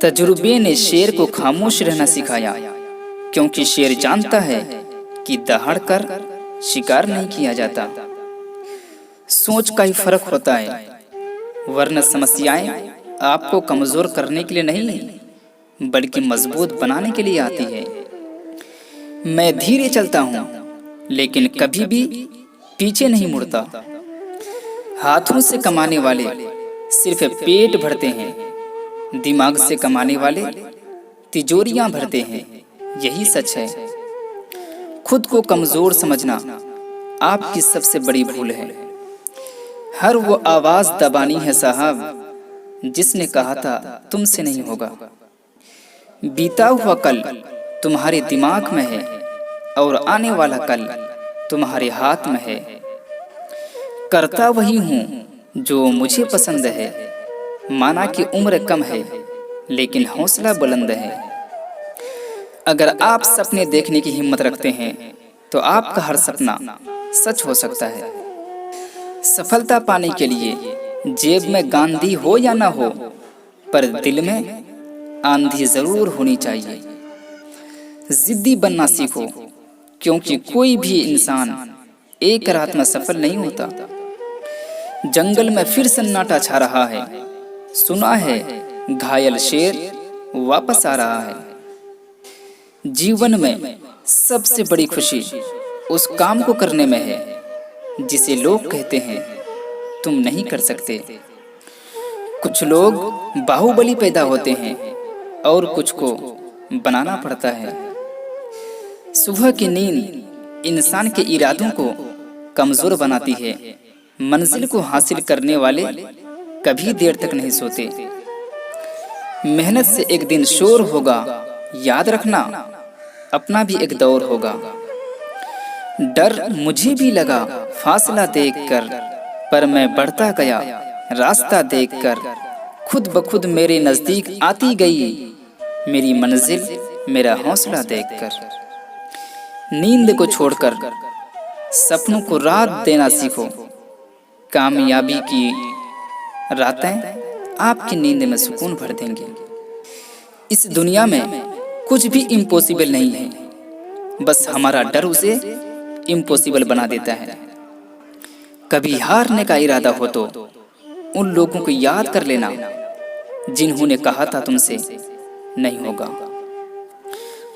तजुर्बे ने शेर को खामोश रहना सिखाया, क्योंकि शेर जानता है कि दहाड़ कर शिकार नहीं किया जाता। सोच का ही फर्क होता है, वरना समस्याएं आपको कमजोर करने के लिए नहीं बल्कि मजबूत बनाने के लिए आती है। मैं धीरे चलता हूँ लेकिन कभी भी पीछे नहीं मुड़ता। हाथों से कमाने वाले सिर्फ पेट भरते हैं, दिमाग से कमाने वाले तिजोरियां भरते हैं। यही सच है। खुद को कमजोर समझना आपकी सबसे बड़ी भूल है। हर वो आवाज दबानी है साहब जिसने कहा था तुमसे नहीं होगा। बीता हुआ कल तुम्हारे दिमाग में है और आने वाला कल तुम्हारे हाथ में है। करता वही हूँ जो मुझे पसंद है, माना कि उम्र कम है लेकिन हौसला बुलंद है। अगर आप सपने देखने की हिम्मत रखते हैं तो आपका हर सपना सच हो सकता है। सफलता पाने के लिए जेब में गांधी हो या ना हो, पर दिल में आंधी जरूर होनी चाहिए। जिद्दी बनना सीखो, क्योंकि कोई भी इंसान एक रात में सफल नहीं होता। जंगल में फिर सन्नाटा छा रहा है, सुना है घायल शेर वापस आ रहा है। जीवन में सबसे बड़ी खुशी उस काम को करने में है जिसे लोग कहते हैं तुम नहीं कर सकते। कुछ लोग बाहुबली पैदा होते हैं और कुछ को बनाना पड़ता है। सुबह की नींद इंसान के इरादों को कमजोर बनाती है। मंजिल को हासिल करने वाले कभी देर तक नहीं सोते। मेहनत से एक दिन शोर होगा, याद रखना अपना भी एक दौर होगा। डर मुझे भी लगा फासला देखकर, पर मैं बढ़ता गया रास्ता देखकर। खुद ब खुद मेरे नजदीक आती गई मेरी मंजिल मेरा हौसला देखकर। नींद को छोड़कर सपनों को रात देना सीखो। कामयाबी की रातें आपकी नींद में सुकून भर देंगे। इस दुनिया में कुछ भी इम्पॉसिबल नहीं है, बस हमारा डर उसे इम्पॉसिबल बना देता है। कभी हारने का इरादा हो तो उन लोगों को याद कर लेना जिन्होंने कहा था तुमसे नहीं होगा।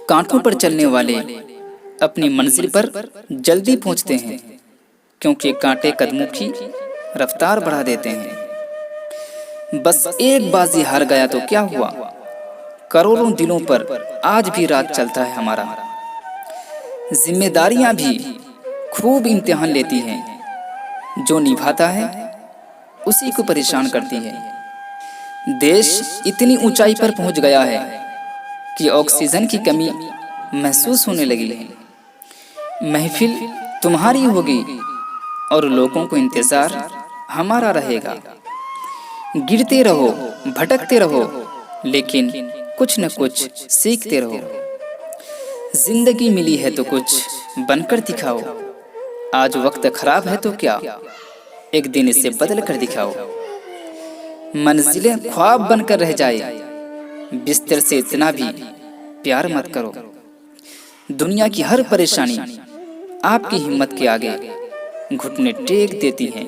कांटों पर चलने वाले अपनी मंजिल पर जल्दी पहुंचते हैं, क्योंकि कांटे कदमों की रफ्तार बढ़ा देते हैं। बस एक बाजी हार गया तो क्या हुआ, करोड़ों दिलों पर आज भी राज चलता है हमारा। जिम्मेदारियां भी खूब इम्तिहान लेती हैं, जो निभाता है उसी को परेशान करती है। देश इतनी ऊंचाई पर पहुंच गया है कि ऑक्सीजन की कमी महसूस होने लगी है। महफिल तुम्हारी होगी और लोगों को इंतजार हमारा रहेगा। गिरते रहो, भटकते रहो, लेकिन कुछ न कुछ सीखते रहो। जिंदगी मिली है तो कुछ बनकर दिखाओ। आज वक्त खराब है तो क्या, एक दिन इसे बदल कर दिखाओ। मंजिलें ख्वाब बनकर रह जाए, बिस्तर से इतना भी प्यार मत करो। दुनिया की हर परेशानी आपकी हिम्मत के आगे घुटने टेक देती हैं।